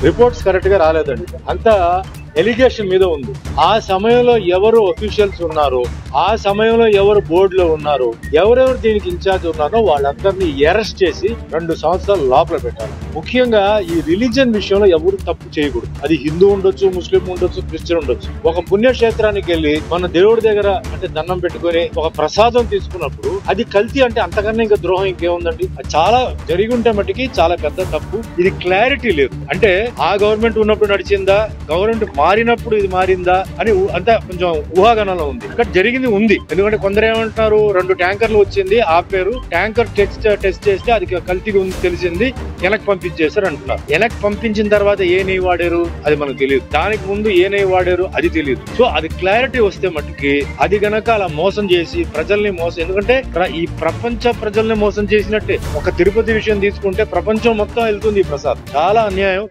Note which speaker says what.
Speaker 1: Reports correct గా రాలేదండి. అంతా ఎలిగేషన్ మీద ఉంది. ఆ సమయంలో ఎవరు అఫీషియల్స్ ఉన్నారో, ఆ సమయంలో ఎవరు బోర్డులో ఉన్నారో, ఎవరెవరు దీనికి ఇన్ఛార్జ్ ఉన్నారో వాళ్ళందరినీ అరెస్ట్ చేసి 2 సంవత్సరాలు లోపల పెట్టాలి. ముఖ్యంగా ఈ రిలీజియన్ విషయంలో ఎవరు తప్పు చేయకూడదు. అది హిందూ ఉండొచ్చు, ముస్లిం ఉండొచ్చు, క్రిస్టియన్ ఉండొచ్చు. ఒక పుణ్యక్షేత్రానికి వెళ్ళి మన దేవుడి దగ్గర అంటే దండం పెట్టుకుని ఒక ప్రసాదం తీసుకున్నప్పుడు అది కల్తీ అంటే అంతకన్నా ఇంకా ద్రోహం ఇంకేముందండి. అది చాలా జరిగి ఉంటే మట్టికి చాలా పెద్ద తప్పు. ఇది క్లారిటీ లేదు. అంటే ఆ గవర్నమెంట్ ఉన్నప్పుడు నడిచిందా, గవర్నమెంట్ మారినప్పుడు ఇది మారిందా అని అంతా కొంచెం ఊహాగానంలో ఉంది. ఇక్కడ జరిగింది ఉంది. ఎందుకంటే కొందరు ఏమంటున్నారు, 2 ట్యాంకర్లు వచ్చింది, ఆపేరు, ట్యాంకర్ టెస్ట్ చేస్తే అది కల్తీగా ఉంది తెలిసింది, వెనక్కి పంపించేశారు అంటున్నారు. వెనక్కి పంపించిన తర్వాత ఏ నెయ్యి వాడారు అది మనకు తెలియదు. దానికి ముందు ఏ నెయ్యి వాడారు అది తెలియదు. సో అది క్లారిటీ వస్తే మట్టుకి అది గనక అలా మోసం చేసి ప్రజల్ని మోసం, ఎందుకంటే ఈ ప్రపంచ ప్రజల్ని మోసం చేసినట్టే. ఒక తిరుపతి విషయం తీసుకుంటే ప్రపంచం మొత్తం వెళ్తుంది ఈ ప్రసాద్. చాలా అన్యాయం.